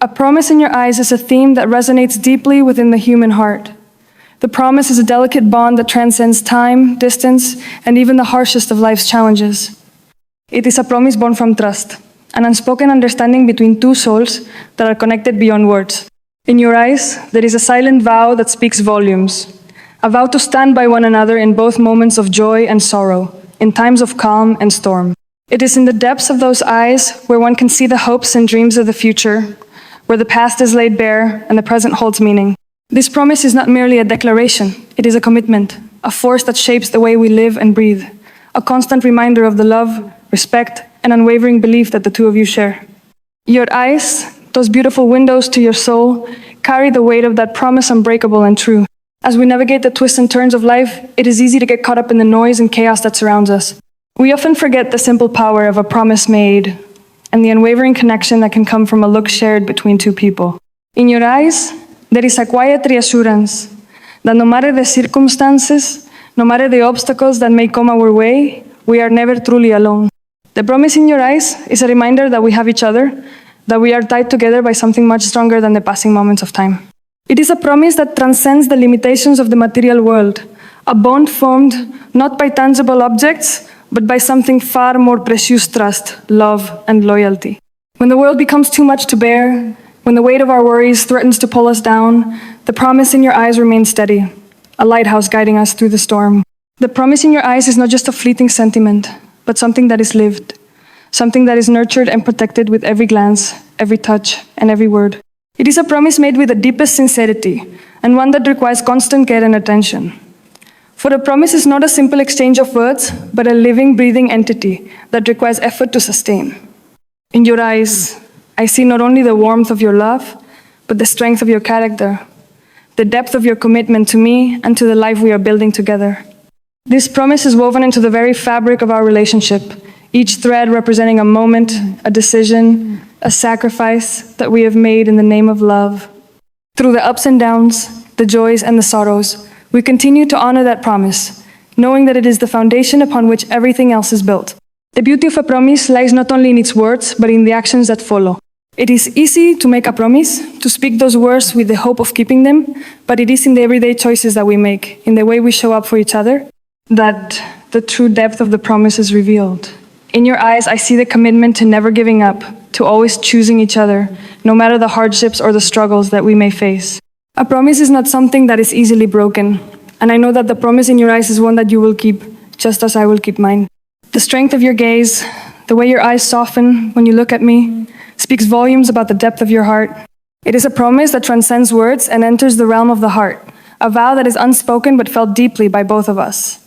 A promise in your eyes is a theme that resonates deeply within the human heart. The promise is a delicate bond that transcends time, distance, and even the harshest of life's challenges. It is a promise born from trust, an unspoken understanding between two souls that are connected beyond words. In your eyes, there is a silent vow that speaks volumes, a vow to stand by one another in both moments of joy and sorrow, in times of calm and storm. It is in the depths of those eyes where one can see the hopes and dreams of the future, where the past is laid bare and the present holds meaning. This promise is not merely a declaration, it is a commitment, a force that shapes the way we live and breathe, a constant reminder of the love, respect, and unwavering belief that the two of you share. Your eyes, those beautiful windows to your soul, carry the weight of that promise unbreakable and true. As we navigate the twists and turns of life, it is easy to get caught up in the noise and chaos that surrounds us. We often forget the simple power of a promise made and the unwavering connection that can come from a look shared between two people. In your eyes, there is a quiet reassurance that no matter the circumstances, no matter the obstacles that may come our way, we are never truly alone. The promise in your eyes is a reminder that we have each other, that we are tied together by something much stronger than the passing moments of time. It is a promise that transcends the limitations of the material world, a bond formed not by tangible objects, but by something far more precious: trust, love, and loyalty. When the world becomes too much to bear, when the weight of our worries threatens to pull us down, the promise in your eyes remains steady, a lighthouse guiding us through the storm. The promise in your eyes is not just a fleeting sentiment, but something that is lived, something that is nurtured and protected with every glance, every touch, and every word. It is a promise made with the deepest sincerity, and one that requires constant care and attention. For a promise is not a simple exchange of words, but a living, breathing entity that requires effort to sustain. In your eyes, I see not only the warmth of your love, but the strength of your character, the depth of your commitment to me and to the life we are building together. This promise is woven into the very fabric of our relationship, each thread representing a moment, a decision, a sacrifice that we have made in the name of love. Through the ups and downs, the joys and the sorrows, we continue to honor that promise, knowing that it is the foundation upon which everything else is built. The beauty of a promise lies not only in its words, but in the actions that follow. It is easy to make a promise, to speak those words with the hope of keeping them, but it is in the everyday choices that we make, in the way we show up for each other, that the true depth of the promise is revealed. In your eyes, I see the commitment to never giving up, to always choosing each other, no matter the hardships or the struggles that we may face. A promise is not something that is easily broken, and I know that the promise in your eyes is one that you will keep, just as I will keep mine. The strength of your gaze, the way your eyes soften when you look at me, speaks volumes about the depth of your heart. It is a promise that transcends words and enters the realm of the heart, a vow that is unspoken but felt deeply by both of us.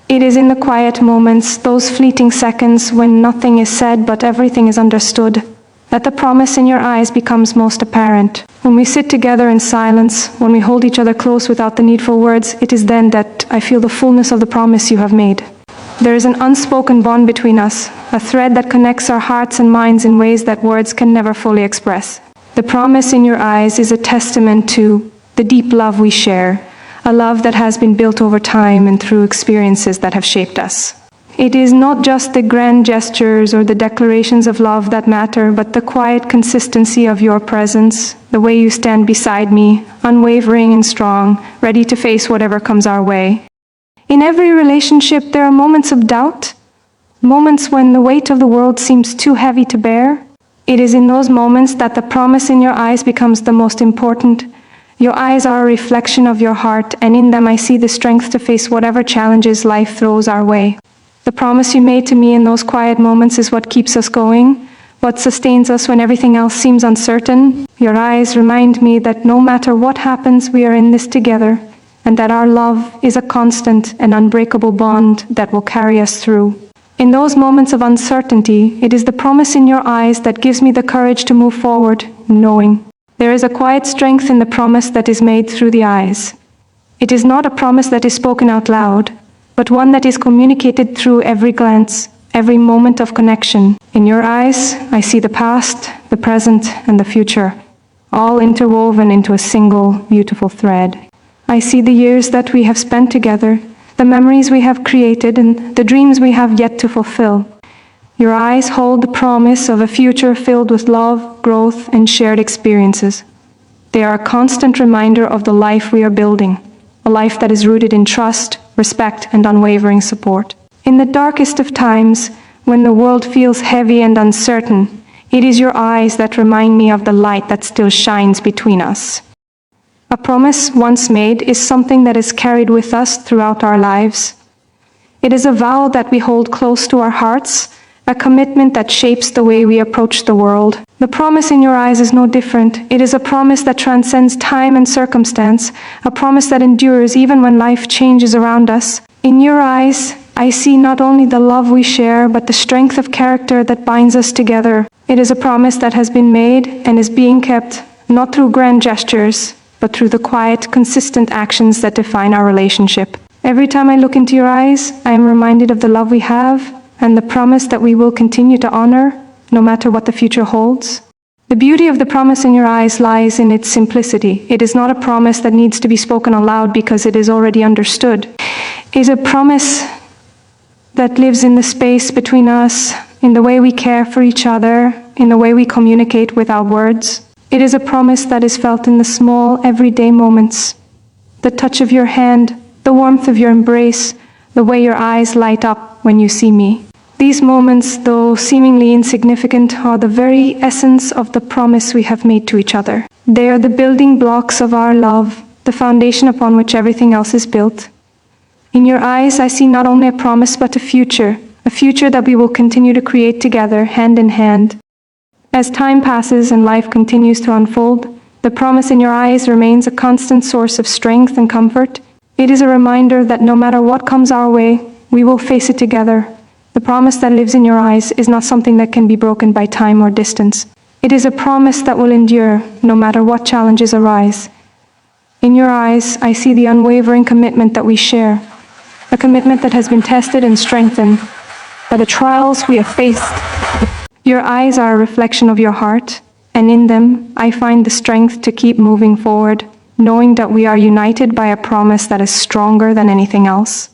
It is in the quiet moments, those fleeting seconds when nothing is said but everything is understood, that the promise in your eyes becomes most apparent. When we sit together in silence, when we hold each other close without the needful words, it is then that I feel the fullness of the promise you have made. There is an unspoken bond between us, a thread that connects our hearts and minds in ways that words can never fully express. The promise in your eyes is a testament to the deep love we share, a love that has been built over time and through experiences that have shaped us. It is not just the grand gestures or the declarations of love that matter, but the quiet consistency of your presence, the way you stand beside me, unwavering and strong, ready to face whatever comes our way. In every relationship, there are moments of doubt, moments when the weight of the world seems too heavy to bear. It is in those moments that the promise in your eyes becomes the most important. Your eyes are a reflection of your heart, and in them I see the strength to face whatever challenges life throws our way. The promise you made to me in those quiet moments is what keeps us going, what sustains us when everything else seems uncertain. Your eyes remind me that no matter what happens, we are in this together, and that our love is a constant and unbreakable bond that will carry us through. In those moments of uncertainty, it is the promise in your eyes that gives me the courage to move forward, knowing there is a quiet strength in the promise that is made through the eyes. It is not a promise that is spoken out loud, but one that is communicated through every glance, every moment of connection. In your eyes, I see the past, the present, and the future, all interwoven into a single beautiful thread. I see the years that we have spent together, the memories we have created, and the dreams we have yet to fulfill. Your eyes hold the promise of a future filled with love, growth, and shared experiences. They are a constant reminder of the life we are building, a life that is rooted in trust, respect, and unwavering support. In the darkest of times, when the world feels heavy and uncertain, it is your eyes that remind me of the light that still shines between us. A promise once made is something that is carried with us throughout our lives. It is a vow that we hold close to our hearts, a commitment that shapes the way we approach the world. The promise in your eyes is no different. It is a promise that transcends time and circumstance, a promise that endures even when life changes around us. In your eyes, I see not only the love we share, but the strength of character that binds us together. It is a promise that has been made and is being kept, not through grand gestures, but through the quiet, consistent actions that define our relationship. Every time I look into your eyes, I am reminded of the love we have and the promise that we will continue to honor, no matter what the future holds. The beauty of the promise in your eyes lies in its simplicity. It is not a promise that needs to be spoken aloud because it is already understood. It is a promise that lives in the space between us, in the way we care for each other, in the way we communicate without words. It is a promise that is felt in the small, everyday moments. The touch of your hand, the warmth of your embrace, the way your eyes light up when you see me. These moments, though seemingly insignificant, are the very essence of the promise we have made to each other. They are the building blocks of our love, the foundation upon which everything else is built. In your eyes, I see not only a promise, but a future that we will continue to create together, hand in hand. As time passes and life continues to unfold, the promise in your eyes remains a constant source of strength and comfort. It is a reminder that no matter what comes our way, we will face it together. The promise that lives in your eyes is not something that can be broken by time or distance. It is a promise that will endure no matter what challenges arise. In your eyes, I see the unwavering commitment that we share, a commitment that has been tested and strengthened by the trials we have faced. Your eyes are a reflection of your heart, and in them, I find the strength to keep moving forward, knowing that we are united by a promise that is stronger than anything else.